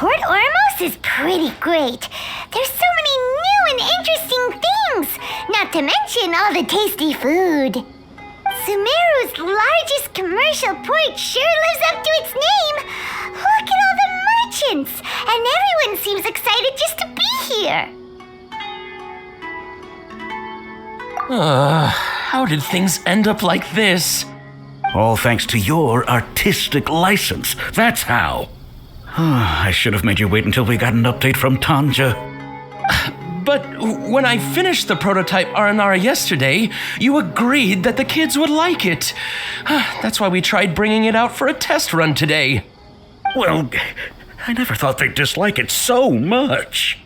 Port Ormos is pretty great. There's so many new and interesting things, not to mention all the tasty food. Sumeru's largest commercial port sure lives up to its name. Look at all the merchants, and everyone seems excited just to be here. How did things end up like this? All thanks to your artistic license. That's how. I should have made you wait until we got an update from Tanja. But when I finished the prototype Aranara yesterday, you agreed that the kids would like it. That's why we tried bringing it out for a test run today. Well, I never thought they'd dislike it so much.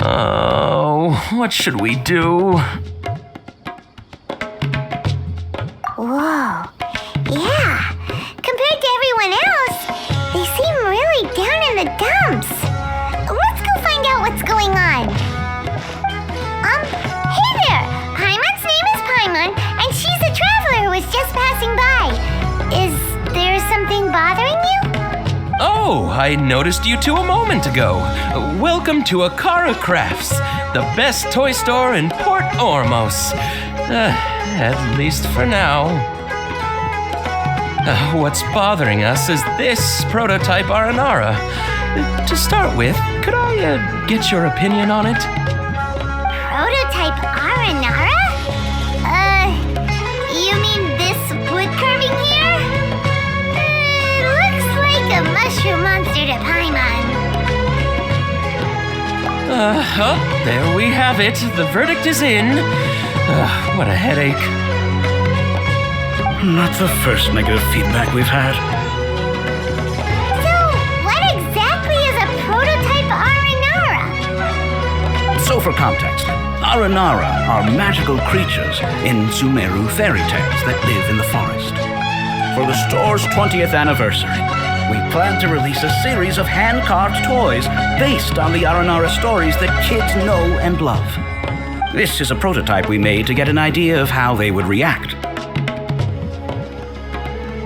Oh, what should we do? Whoa, yeah. Compared to everyone else, they seem really down in the dumps. Let's go find out what's going on. Hey there! Paimon's name is Paimon, and she's a traveler who was just passing by. Is there something bothering you? Oh, I noticed you two a moment ago. Welcome to Akara Crafts, the best toy store in Port Ormos. At least for now. What's bothering us is this prototype Aranara. To start with, could I get your opinion on it? Prototype Aranara? You mean this wood carving here? Looks like a mushroom monster to Paimon. There we have it. The verdict is in. What a headache. Not the first negative feedback we've had. So, what exactly is a prototype Aranara? So for context, Aranara are magical creatures in Sumeru fairy tales that live in the forest. For the store's 20th anniversary, we plan to release a series of hand-carved toys based on the Aranara stories that kids know and love. This is a prototype we made to get an idea of how they would react.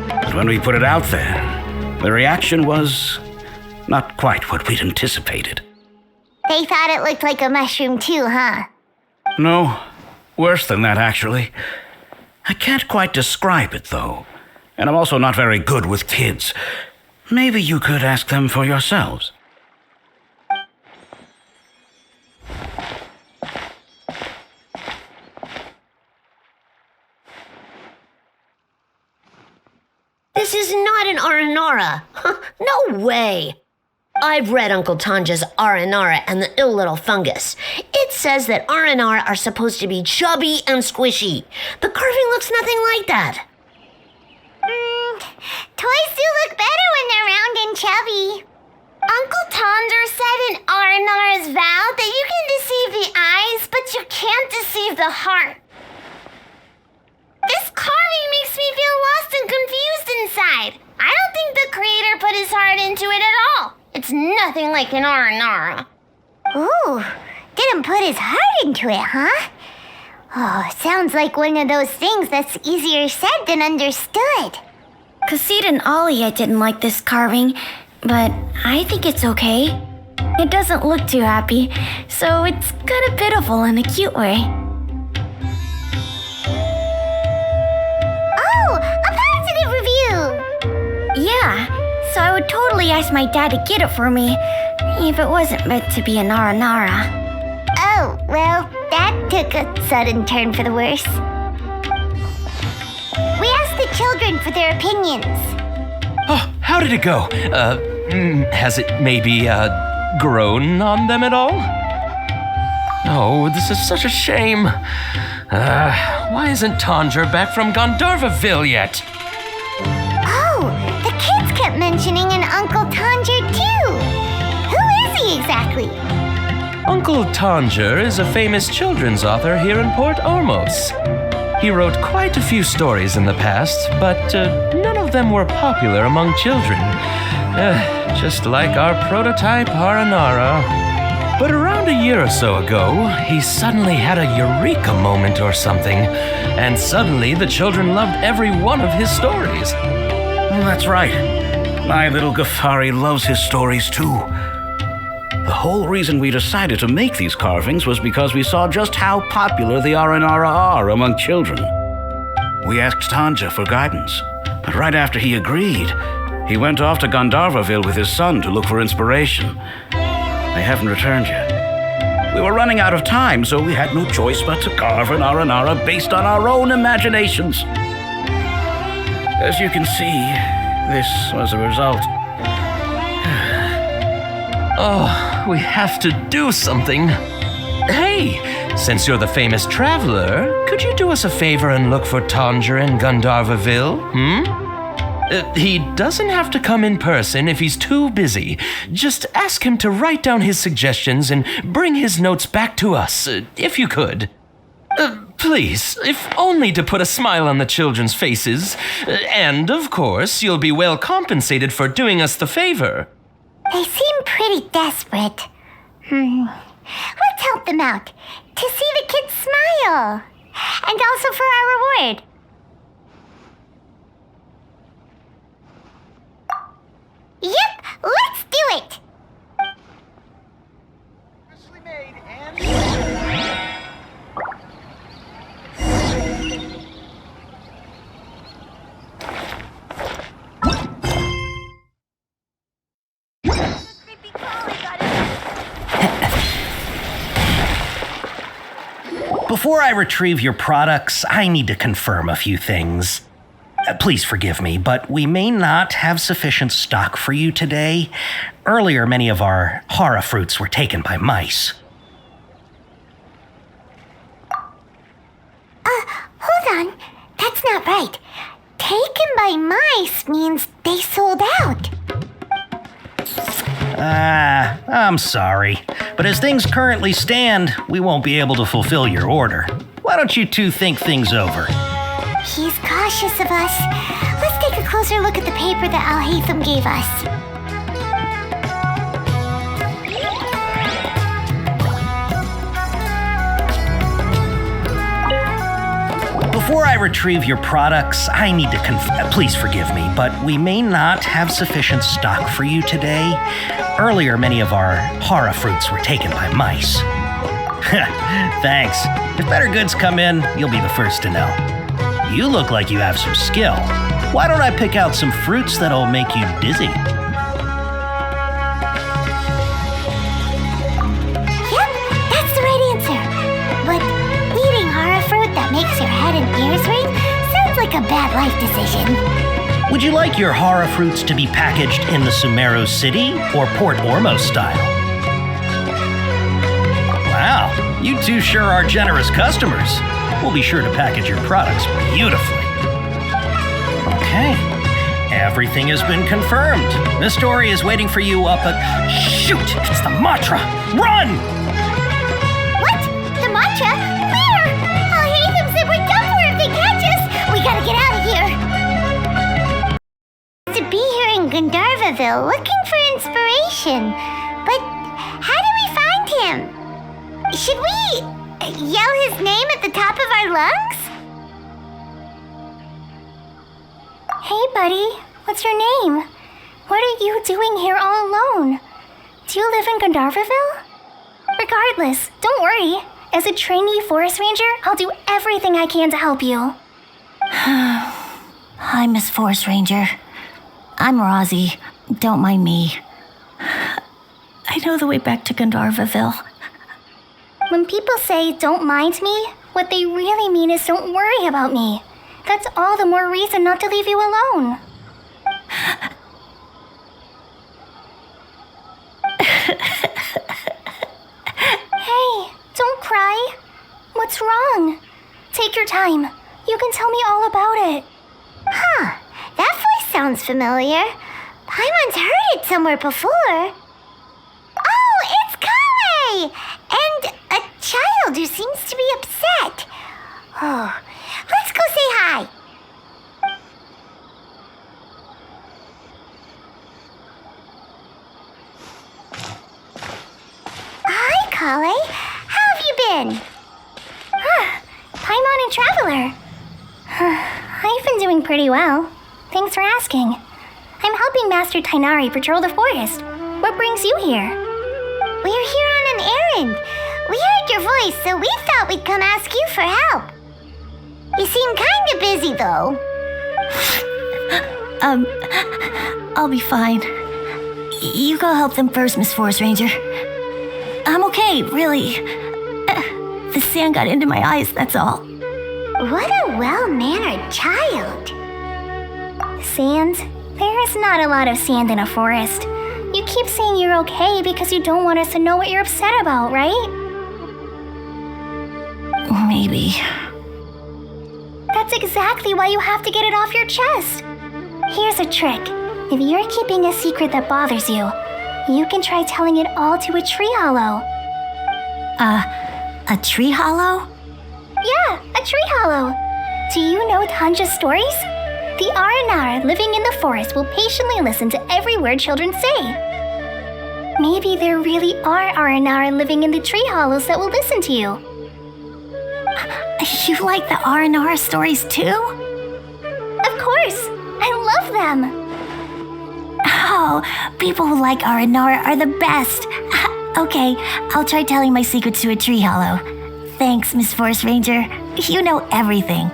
But when we put it out there, the reaction was not quite what we'd anticipated. They thought it looked like a mushroom too, huh? No, worse than that, actually. I can't quite describe it, though. And I'm also not very good with kids. Maybe you could ask them for yourselves. This is not an Aranara. No way. I've read Uncle Tanja's Aranara and the Ill Little Fungus. It says that Aranara are supposed to be chubby and squishy. The carving looks nothing like that. Toys do look better when they're round and chubby. Uncle Tonder said in Aranara's vow that you can deceive the eyes, but you can't deceive the heart. This carving makes me feel lost and confused inside. I don't think the creator put his heart into it at all. It's nothing like an Aranara. Ooh, didn't put his heart into it, huh? Oh, sounds like one of those things that's easier said than understood. Kassid and Alia didn't like this carving, but I think it's okay. It doesn't look too happy, so it's kind of pitiful in a cute way. Oh, a positive review! Yeah, so I would totally ask my dad to get it for me, if it wasn't meant to be an Aranara. Oh, well, that took a sudden turn for the worse. children for their opinions. Oh, how did it go? Has it maybe, grown on them at all? Oh, this is such a shame. Why isn't Tanger back from Gandharvaville yet? Oh, the kids kept mentioning an Uncle Tanger too. Who is he exactly? Uncle Tanger is a famous children's author here in Port Ormos. He wrote quite a few stories in the past, but none of them were popular among children. Just like our prototype Aranara. But around a year or so ago, he suddenly had a eureka moment or something, and suddenly the children loved every one of his stories. That's right. My little Ghaffari loves his stories too. The whole reason we decided to make these carvings was because we saw just how popular the Aranara are among children. We asked Tanja for guidance, but right after he agreed, he went off to Gandharvaville with his son to look for inspiration. They haven't returned yet. We were running out of time, so we had no choice but to carve an Aranara based on our own imaginations. As you can see, this was the result. Oh, we have to do something. Hey, since you're the famous traveler, could you do us a favor and look for Tanger in Gandharvaville, he doesn't have to come in person if he's too busy. Just ask him to write down his suggestions and bring his notes back to us, if you could. Please, if only to put a smile on the children's faces. And, of course, you'll be well compensated for doing us the favor. They seem pretty desperate. Let's help them out to see the kids smile. And also for our reward. Yep, let's do it! Before I retrieve your products, I need to confirm a few things. Please forgive me, but we may not have sufficient stock for you today. Earlier, many of our hara fruits were taken by mice. Hold on. That's not right. Taken by mice means they sold out. I'm sorry, but as things currently stand, we won't be able to fulfill your order. Why don't you two think things over? He's cautious of us. Let's take a closer look at the paper that Al-Haytham gave us. Before I retrieve your products, I need to please forgive me, but we may not have sufficient stock for you today. Earlier, many of our hara fruits were taken by mice. Thanks. If better goods come in, you'll be the first to know. You look like you have some skill. Why don't I pick out some fruits that'll make you dizzy? Yep, that's the right answer. But eating hara fruit that makes your head and ears ring sounds like a bad life decision. Would you like your hara fruits to be packaged in the Sumeru City or Port Ormos style? Wow, you two sure are generous customers. We'll be sure to package your products beautifully. Okay, everything has been confirmed. Miss Dory is waiting for you up at... Shoot, it's the mantra! Run! What? The mantra? Where? Al-Haytham said we're done for if they catch us. We gotta get out of here. To be here in Gandharvaville looking for inspiration. But how do we find him? Should we yell his name at the top of our lungs? Hey, buddy. What's your name? What are you doing here all alone? Do you live in Gandharvaville? Regardless, don't worry. As a trainee forest ranger, I'll do everything I can to help you. Hi, Miss Forest Ranger. I'm Rozzy. Don't mind me. I know the way back to Gandharvaville. When people say, don't mind me, what they really mean is don't worry about me. That's all the more reason not to leave you alone. Hey, don't cry. What's wrong? Take your time. You can tell me all about it. Huh, that voice sounds familiar. Paimon's heard it somewhere before. Oh, it's Collei! And a child who seems to be upset. Oh, let's go say hi. Hi, Collei. How have you been? Paimon and Traveler. I've been doing pretty well. Thanks for asking. I'm helping Master Tighnari patrol the forest. What brings you here? We're here on an errand. We heard your voice, so we thought we'd come ask you for help. You seem kind of busy, though. I'll be fine. You go help them first, Miss Forest Ranger. I'm okay, really. The sand got into my eyes, that's all. What a well-mannered child. Sand? There is not a lot of sand in a forest. You keep saying you're okay because you don't want us to know what you're upset about, right? Maybe. That's exactly why you have to get it off your chest. Here's a trick. If you're keeping a secret that bothers you, you can try telling it all to a tree hollow. A tree hollow? Yeah, a tree hollow. Do you know Tanja's stories? The Aranara living in the forest will patiently listen to every word children say. Maybe there really are Aranara living in the tree hollows that will listen to you. You like the Aranara stories too? Of course! I love them! Oh, people who like Aranara are the best. Okay, I'll try telling my secrets to a tree hollow. Thanks, Miss Forest Ranger. You know everything.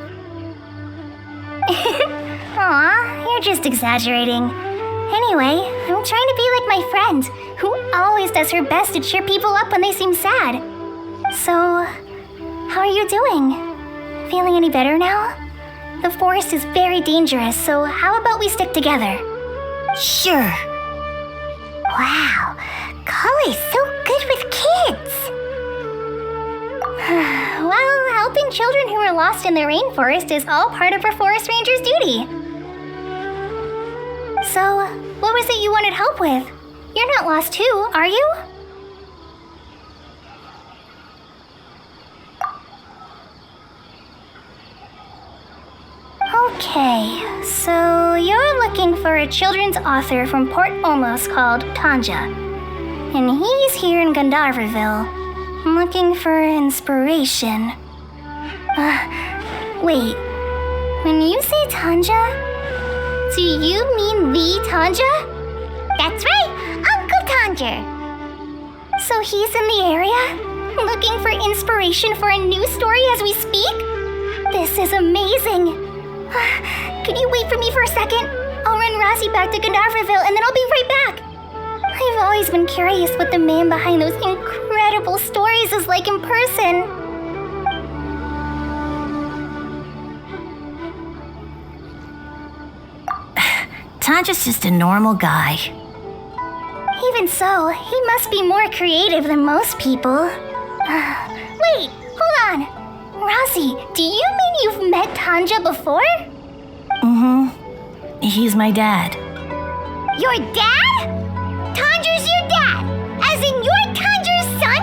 Aw, you're just exaggerating. Anyway, I'm trying to be like my friend, who always does her best to cheer people up when they seem sad. So, how are you doing? Feeling any better now? The forest is very dangerous, so how about we stick together? Sure. Wow, Collei's so good with kids. Well, helping children who are lost in the rainforest is all part of a forest ranger's duty. So, what was it you wanted help with? You're not lost too, are you? Okay, so you're looking for a children's author from Port Olmos called Tanja. And he's here in Gandharvaville, looking for inspiration. Wait, when you say Tanja, do you mean the Tanja? That's right, Uncle Tanger. So he's in the area, looking for inspiration for a new story as we speak? This is amazing. Could you wait for me for a second? I'll run Rossi back to Gandharvaville and then I'll be right back. I've always been curious what the man behind those incredible stories is like in person. Tanja's just a normal guy. Even so, he must be more creative than most people. Wait, hold on. Rossi, do you mean you've met Tanja before? He's my dad. Your dad? Tanger's your dad? As in you're Tanger's son?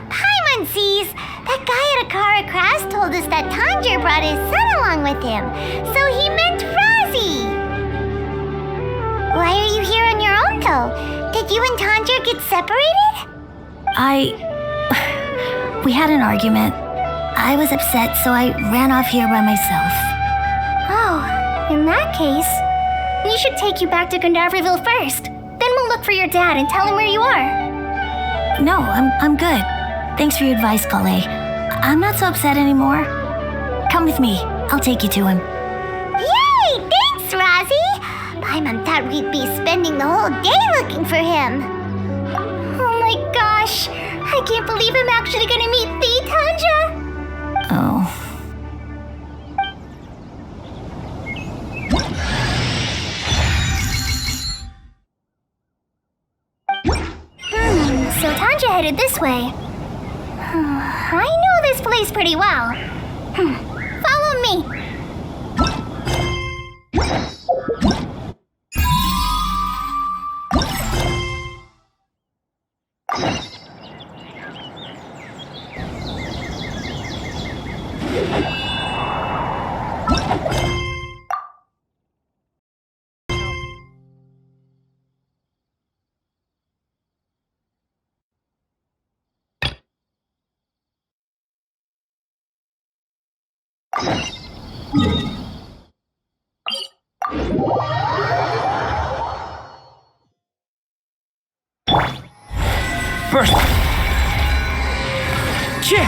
Paimon sees. That guy at Akara Crash told us that Tanger brought his son along with him. So he meant Razi. Why are you here on your own, though? Did you and Tanger get separated? We had an argument. I was upset, so I ran off here by myself. Oh, in that case, we should take you back to Gandharvaville first. Then we'll look for your dad and tell him where you are. No, I'm good. Thanks for your advice, Collei. I'm not so upset anymore. Come with me. I'll take you to him. Yay! Thanks, Razi! Paimon thought we'd be spending the whole day looking for him. Oh my gosh! I can't believe I'm actually gonna meet the Tanja! Oh. So Tanja headed this way. I know this place pretty well. Follow me. First. Chip.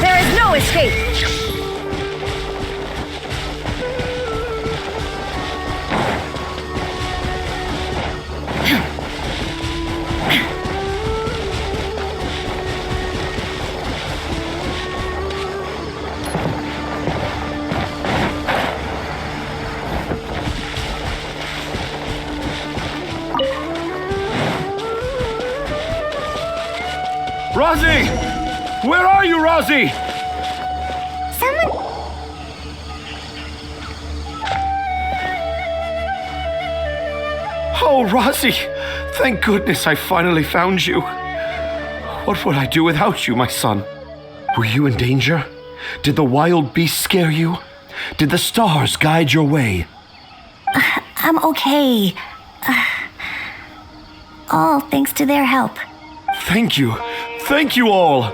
There is no escape! Rosie! Where are you, Rosie? Someone... Oh, Rosie! Thank goodness I finally found you. What would I do without you, my son? Were you in danger? Did the wild beasts scare you? Did the stars guide your way? I'm okay. All thanks to their help. Thank you. Thank you all.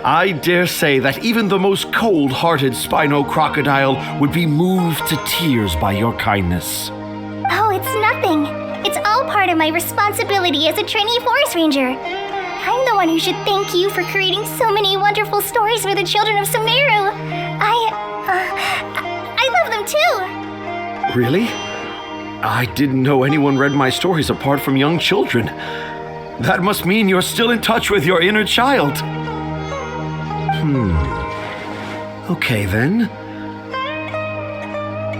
I dare say that even the most cold-hearted Spino crocodile would be moved to tears by your kindness. Oh, it's nothing. It's all part of my responsibility as a trainee forest ranger. I'm the one who should thank you for creating so many wonderful stories for the children of Sumeru. I love them too. Really? I didn't know anyone read my stories apart from young children. That must mean you're still in touch with your inner child. Okay then.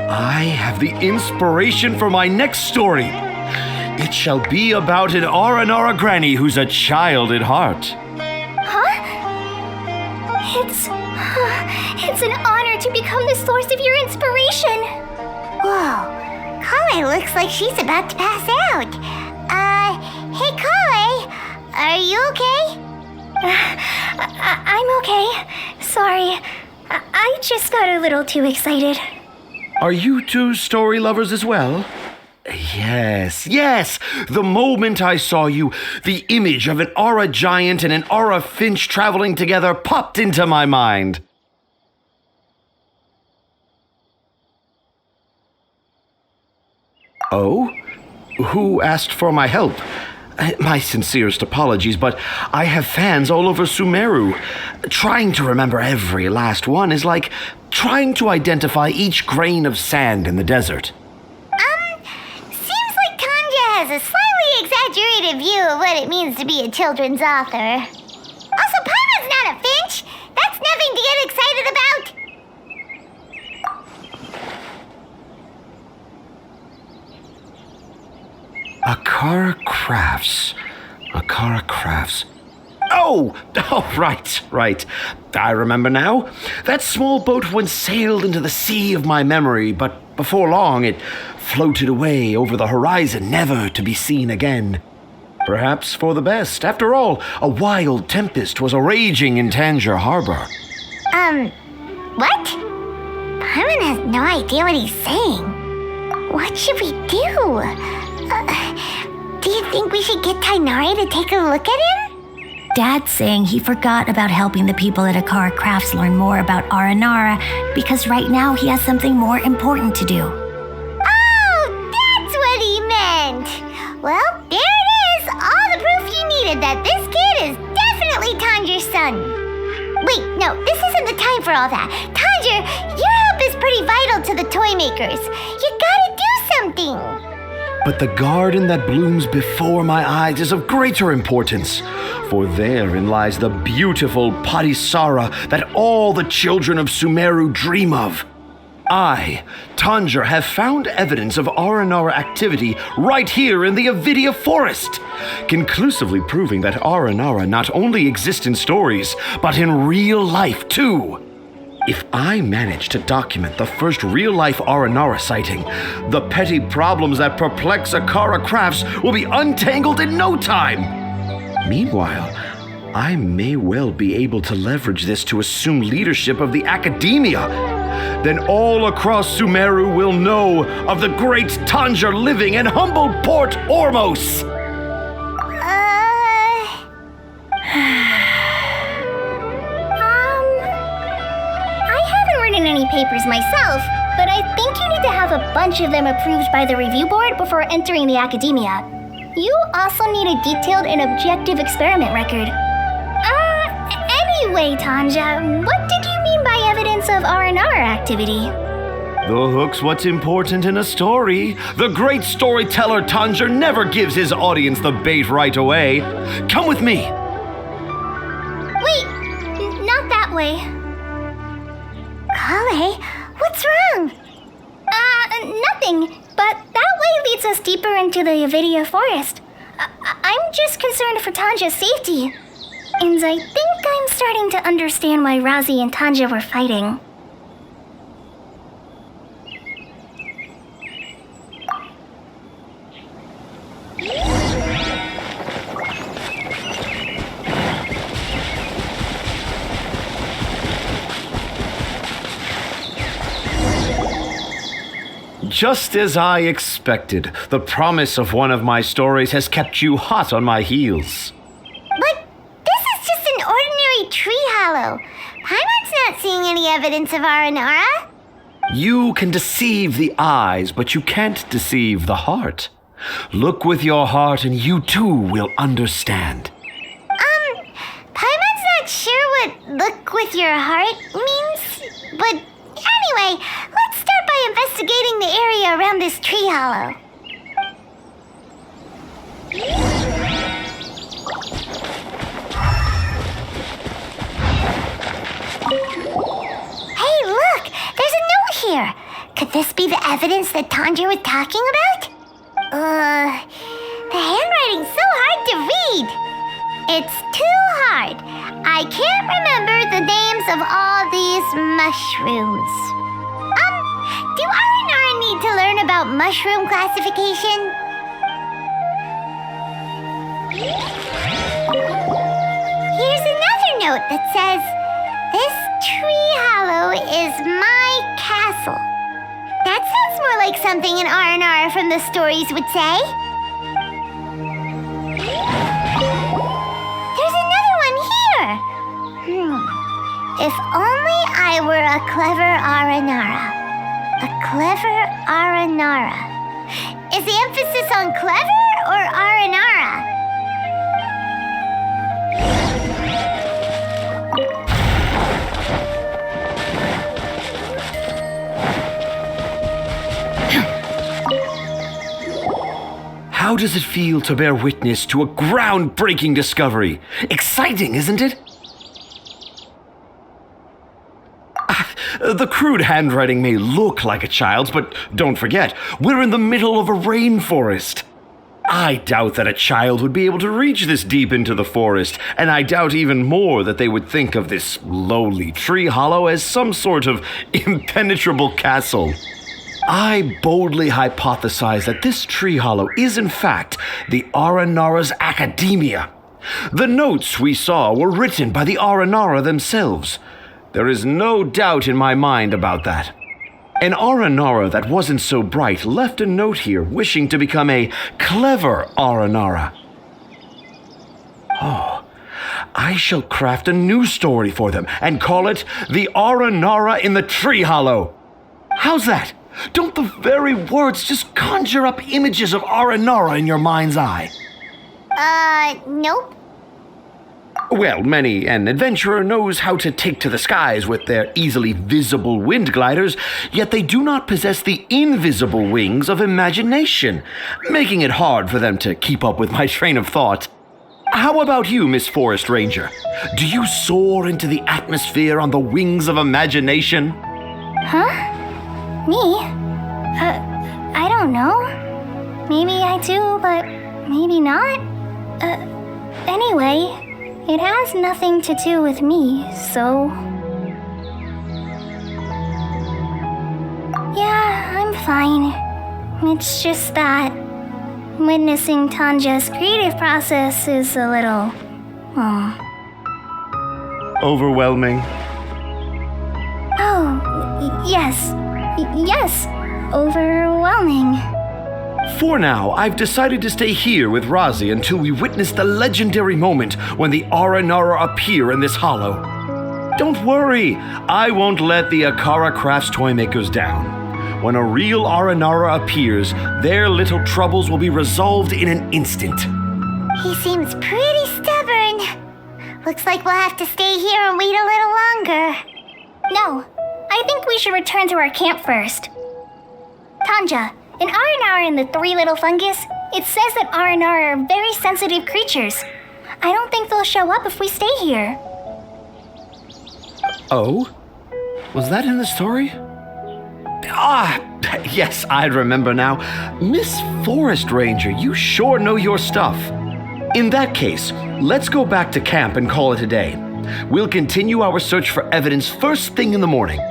I have the inspiration for my next story. It shall be about an Aranara granny who's a child at heart. Huh? It's an honor to become the source of your inspiration. Whoa. Collei looks like she's about to pass out. Hey Collei, are you okay? I'm okay. Sorry. I just got a little too excited. Are you two story lovers as well? Yes. The moment I saw you, the image of an Aura giant and an Aura finch traveling together popped into my mind. Oh? Who asked for my help? My sincerest apologies, but I have fans all over Sumeru. Trying to remember every last one is like trying to identify each grain of sand in the desert. Seems like Tanja has a slightly exaggerated view of what it means to be a children's author. Also, Paimon's not a finch. That's nothing to get excited about. Akara Crafts. Oh, right. I remember now. That small boat once sailed into the sea of my memory, but before long it floated away over the horizon, never to be seen again. Perhaps for the best. After all, a wild tempest was a-raging in Tanger Harbor. What? Paimon has no idea what he's saying. What should we do? Do you think we should get Tainari to take a look at him? Dad's saying he forgot about helping the people at Akara Crafts learn more about Aranara because right now he has something more important to do. Oh, that's what he meant! Well, there it is! All the proof you needed, said that this kid is definitely Tanger's son. Wait, no, this isn't the time for all that. Tanger, your help is pretty vital to the toy makers. You gotta do something. But the garden that blooms before my eyes is of greater importance, for therein lies the beautiful Padisara that all the children of Sumeru dream of. I, Tanger, have found evidence of Aranara activity right here in the Avidia forest, conclusively proving that Aranara not only exists in stories, but in real life too. If I manage to document the first real-life Aranara sighting, the petty problems that perplex Akara Crafts will be untangled in no time. Meanwhile, I may well be able to leverage this to assume leadership of the academia. Then all across Sumeru will know of the great Tanger living in humble Port Ormos. Any papers myself, but I think you need to have a bunch of them approved by the review board before entering the academia. You also need a detailed and objective experiment record. Anyway, Tanja, what did you mean by evidence of Aranara activity? The hook's what's important in a story. The great storyteller Tanger never gives his audience the bait right away. Come with me. Wait, not that way. Collei, what's wrong? Nothing, but that way leads us deeper into the Avidia forest. I'm just concerned for Tanja's safety. And I think I'm starting to understand why Razi and Tanja were fighting. Just as I expected, the promise of one of my stories has kept you hot on my heels. But this is just an ordinary tree hollow. Paimon's not seeing any evidence of Aranara. You can deceive the eyes, but you can't deceive the heart. Look with your heart and you too will understand. Paimon's not sure what look with your heart means, but anyway, let's start by investigating the area around this tree hollow. Hey, look! There's a note here! Could this be the evidence that Tanger was talking about? The handwriting's so hard to read! It's too hard. I can't remember the names of all these mushrooms. Do Aranara need to learn about mushroom classification? Here's another note that says, "This tree hollow is my castle." That sounds more like something an Aranara from the stories would say. There's another one here. If only I were a clever Aranara. A clever Aranara. Is the emphasis on clever or Aranara? How does it feel to bear witness to a groundbreaking discovery? Exciting, isn't it? The crude handwriting may look like a child's, but don't forget, we're in the middle of a rainforest. I doubt that a child would be able to reach this deep into the forest, and I doubt even more that they would think of this lowly tree hollow as some sort of impenetrable castle. I boldly hypothesize that this tree hollow is in fact the Aranara's academia. The notes we saw were written by the Aranara themselves. There is no doubt in my mind about that. An Aranara that wasn't so bright left a note here wishing to become a clever Aranara. Oh, I shall craft a new story for them and call it The Aranara in the Tree Hollow. How's that? Don't the very words just conjure up images of Aranara in your mind's eye? Nope. Well, many an adventurer knows how to take to the skies with their easily visible wind gliders, yet they do not possess the invisible wings of imagination, making it hard for them to keep up with my train of thought. How about you, Miss Forest Ranger? Do you soar into the atmosphere on the wings of imagination? Huh? Me? I don't know. Maybe I do, but maybe not. Anyway, it has nothing to do with me, so... Yeah, I'm fine. It's just that witnessing Tanja's creative process is a little... Overwhelming. Oh, yes. Yes, overwhelming. For now, I've decided to stay here with Razi until we witness the legendary moment when the Aranara appear in this hollow. Don't worry, I won't let the Akara Crafts toymakers down. When a real Aranara appears, their little troubles will be resolved in an instant. He seems pretty stubborn. Looks like we'll have to stay here and wait a little longer. No, I think we should return to our camp first. Tanja, in Aranara and the Three Little Fungus, it says that Aranara are very sensitive creatures. I don't think they'll show up if we stay here. Oh? Was that in the story? Ah, yes, I remember now. Miss Forest Ranger, you sure know your stuff. In that case, let's go back to camp and call it a day. We'll continue our search for evidence first thing in the morning.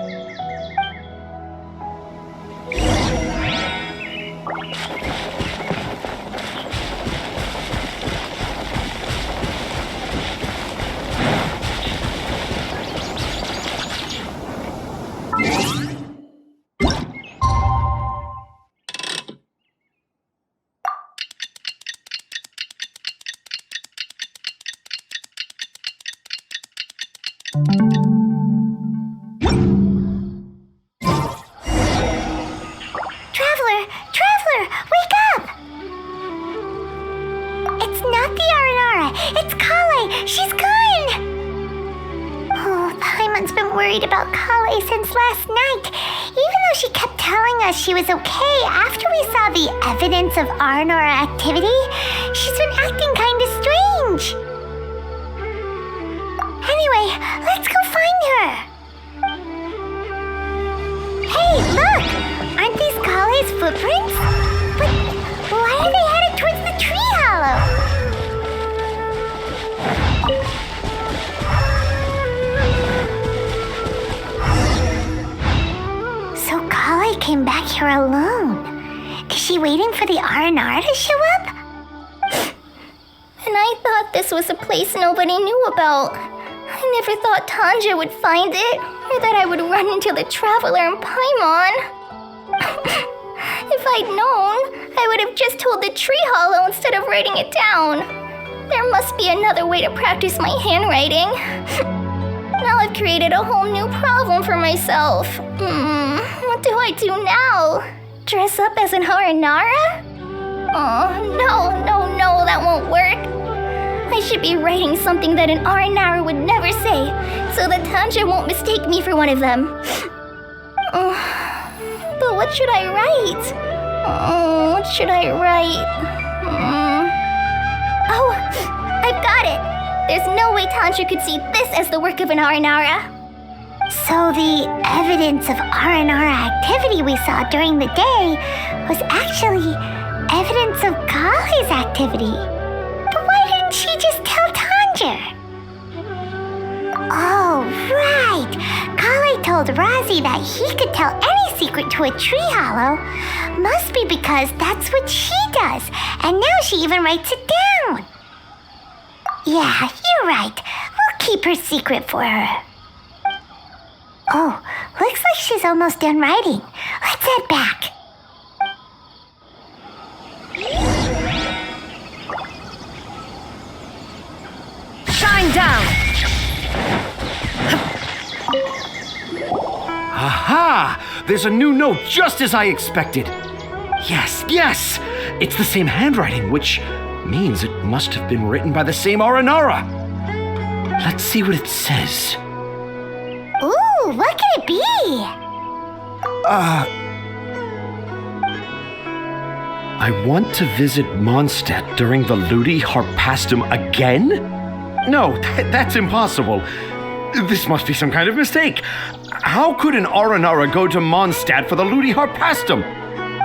Traveler, wake up! It's not the Aranara, it's Collei! She's gone! Oh, Paimon's been worried about Collei since last night. Even though she kept telling us she was okay after we saw the evidence of Aranara activity, she's been acting kind of strange. Anyway, let's go find her. Hey, look! Aren't these Collei's footprints? But why are they headed towards the tree hollow? So Collei came back here alone. Is she waiting for the Aranara to show up? And I thought this was a place nobody knew about. I never thought Tanja would find it, or that I would run into the Traveler and Paimon. If I'd known, I would have just told the tree hollow instead of writing it down. There must be another way to practice my handwriting. Now I've created a whole new problem for myself. What do I do now? Dress up as an Aranara? Oh, no, that won't work. I should be writing something that an Aranara would never say, so that Tanja won't mistake me for one of them. But what should I write? What should I write? Oh, I've got it! There's no way Tanja could see this as the work of an Aranara. So the evidence of Aranara activity we saw during the day was actually evidence of Collei's activity. But why didn't she just tell Tanja? Oh, right! Collei told Razi that he could tell any secret to a tree hollow. Must be because that's what she does, and now she even writes it down. Yeah, you're right. We'll keep her secret for her. Oh, looks like she's almost done writing. Let's head back. Shine down! Aha! There's a new note just as I expected. Yes! It's the same handwriting, which means it must have been written by the same Aranara. Let's see what it says. Ooh, what could it be? I want to visit Mondstadt during the Ludi Harpastum again? No, that's impossible. This must be some kind of mistake. How could an Aranara go to Mondstadt for the Ludi Harpastum?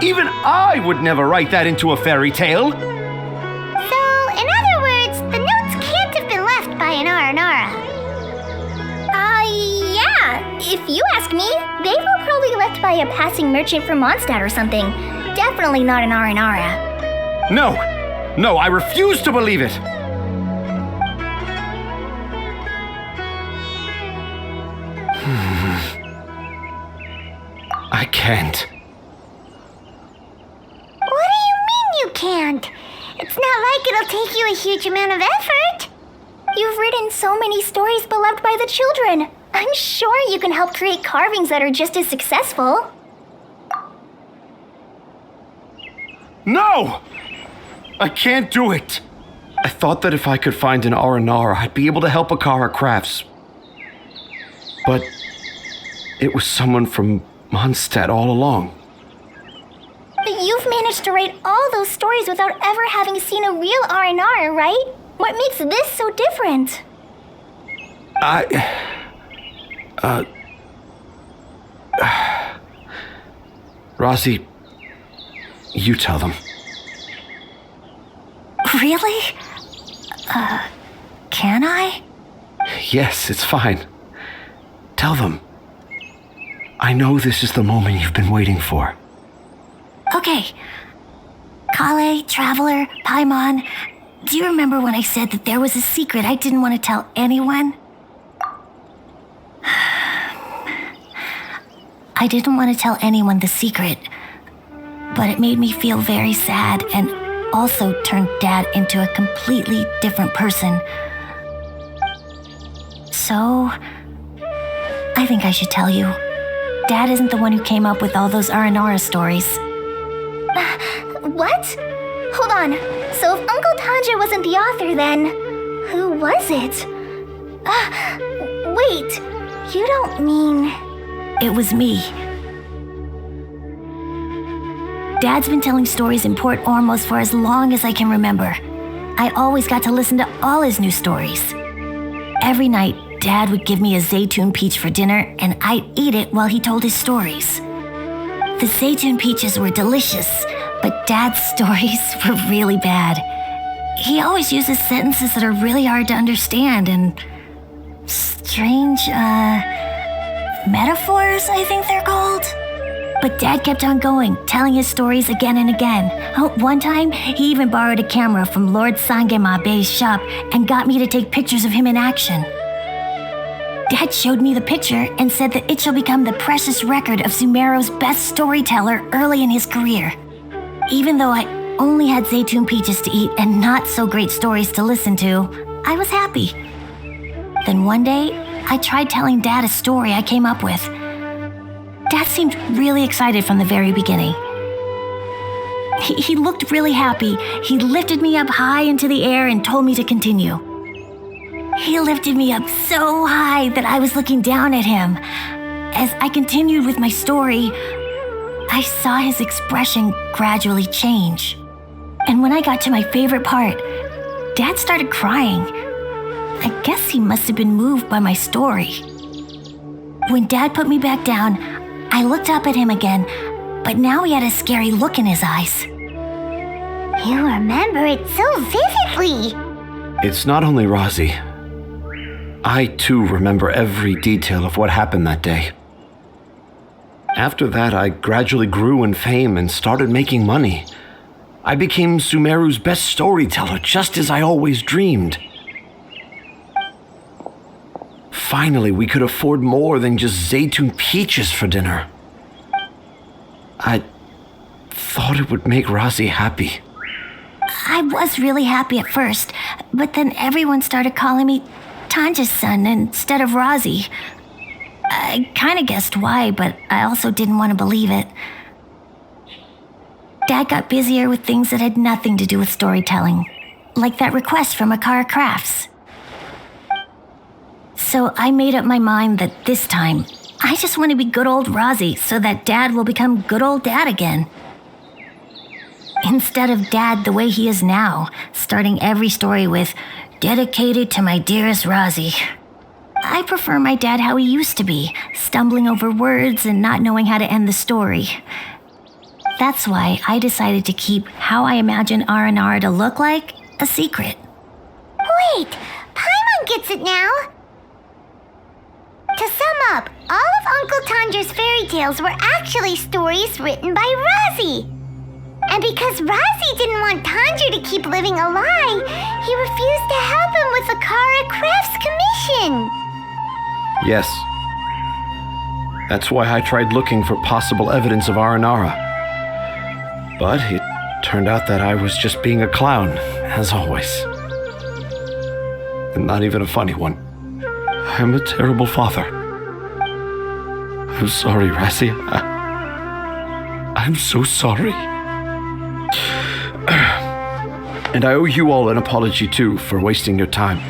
Even I would never write that into a fairy tale. So, in other words, the notes can't have been left by an Aranara. Yeah. If you ask me, they were probably left by a passing merchant from Mondstadt or something. Definitely not an Aranara. No, I refuse to believe it. I can't. What do you mean you can't? It's not like it'll take you a huge amount of effort. You've written so many stories beloved by the children. I'm sure you can help create carvings that are just as successful. No! I can't do it. I thought that if I could find an Aranara, I'd be able to help Akara Crafts. But it was someone from Mondstadt all along. But you've managed to write all those stories without ever having seen a real Aranara, right? What makes this so different? Rosie, you tell them. Really? Can I? Yes, it's fine. Tell them. I know this is the moment you've been waiting for. Okay. Collei, Traveler, Paimon, do you remember when I said that there was a secret I didn't want to tell anyone? I didn't want to tell anyone the secret, but it made me feel very sad and also turned Dad into a completely different person. So, I think I should tell you. Dad isn't the one who came up with all those Aranara stories. What? Hold on. So if Uncle Tanja wasn't the author, then who was it? Wait. You don't mean... It was me. Dad's been telling stories in Port Ormos for as long as I can remember. I always got to listen to all his new stories. Every night, Dad would give me a Zaytun peach for dinner, and I'd eat it while he told his stories. The Zaytun peaches were delicious, but Dad's stories were really bad. He always uses sentences that are really hard to understand and strange, metaphors, I think they're called. But Dad kept on going, telling his stories again and again. One time, he even borrowed a camera from Lord Sangema Bey's shop and got me to take pictures of him in action. Dad showed me the picture and said that it shall become the precious record of Sumeru's best storyteller early in his career. Even though I only had Zaytun peaches to eat and not so great stories to listen to, I was happy. Then one day, I tried telling Dad a story I came up with. Dad seemed really excited from the very beginning. He looked really happy. He lifted me up high into the air and told me to continue. He lifted me up so high that I was looking down at him. As I continued with my story, I saw his expression gradually change. And when I got to my favorite part, Dad started crying. I guess he must have been moved by my story. When Dad put me back down, I looked up at him again, but now he had a scary look in his eyes. You remember it so vividly. It's not only Rosie. I, too, remember every detail of what happened that day. After that, I gradually grew in fame and started making money. I became Sumeru's best storyteller, just as I always dreamed. Finally, we could afford more than just Zaytun peaches for dinner. I thought it would make Rosie happy. I was really happy at first, but then everyone started calling me Tanja's son instead of Rosie. I kind of guessed why, but I also didn't want to believe it. Dad got busier with things that had nothing to do with storytelling, like that request from Akara Crafts. So I made up my mind that this time, I just want to be good old Rozzy so that Dad will become good old Dad again. Instead of Dad the way he is now, starting every story with, "Dedicated to my dearest Rozzy." I prefer my dad how he used to be, stumbling over words and not knowing how to end the story. That's why I decided to keep how I imagine Aranara to look like a secret. Wait, Paimon gets it now. To sum up, all of Uncle Tandra's fairy tales were actually stories written by Rozzy. And because Rozzy didn't want Tandra to keep living a lie, he refused to help him with the Kara Crafts commission. Yes. That's why I tried looking for possible evidence of Aranara. But it turned out that I was just being a clown, as always. And not even a funny one. I'm a terrible father. I'm sorry, Razzie. I'm so sorry. And I owe you all an apology, too, for wasting your time.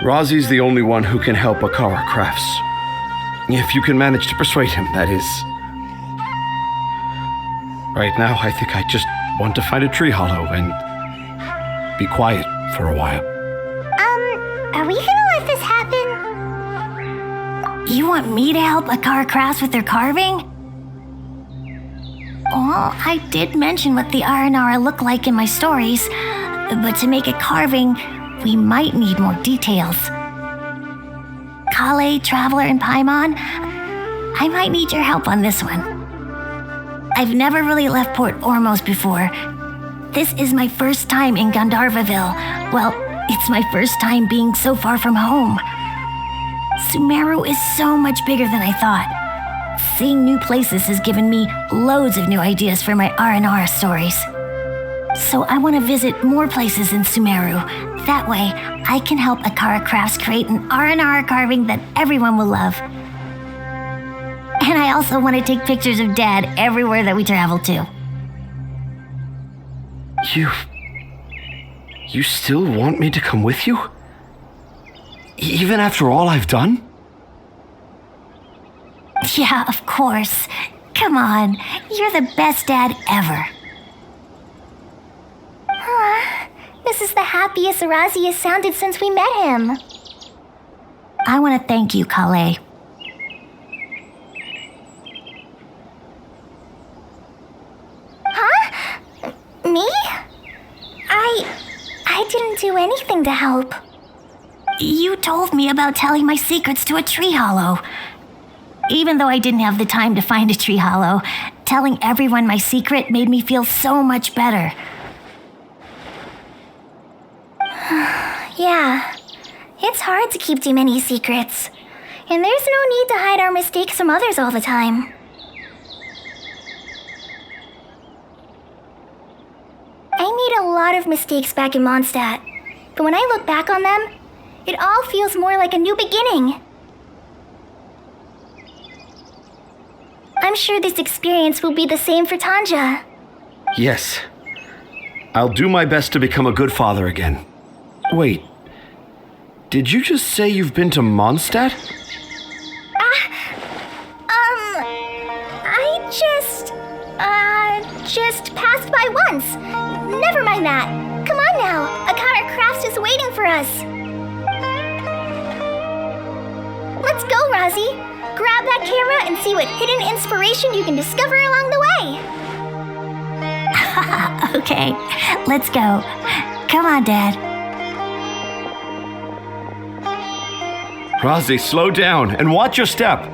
Rozzie's the only one who can help Akara Crafts. If you can manage to persuade him, that is. Right now, I think I just want to find a tree hollow and be quiet for a while. Are we gonna let this happen? You want me to help Akara Crafts with their carving? Well, I did mention what the Aranara look like in my stories, but to make a carving, we might need more details. Collei, Traveler, and Paimon, I might need your help on this one. I've never really left Port Ormos before. This is my first time in Gandharvaville. Well, it's my first time being so far from home. Sumeru is so much bigger than I thought. Seeing new places has given me loads of new ideas for my Aranara stories. So I want to visit more places in Sumeru. That way, I can help Akara Crafts create an Aranara carving that everyone will love. And I also want to take pictures of Dad everywhere that we travel to. You still want me to come with you? Even after all I've done? Yeah, of course. Come on, you're the best dad ever. This is the happiest Rozzy has sounded since we met him. I want to thank you, Collei. Huh? Me? I didn't do anything to help. You told me about telling my secrets to a tree hollow. Even though I didn't have the time to find a tree hollow, telling everyone my secret made me feel so much better. Yeah, it's hard to keep too many secrets. And there's no need to hide our mistakes from others all the time. I made a lot of mistakes back in Mondstadt, but when I look back on them, it all feels more like a new beginning. I'm sure this experience will be the same for Tanja. Yes. I'll do my best to become a good father again. Wait. Did you just say you've been to Mondstadt? I just passed by once. Never mind that. Come on now. Akara Crafts is waiting for us. Let's go, Rozzy. Grab that camera and see what hidden inspiration you can discover along the way. Okay, let's go. Come on, Dad. Rozzy, slow down and watch your step.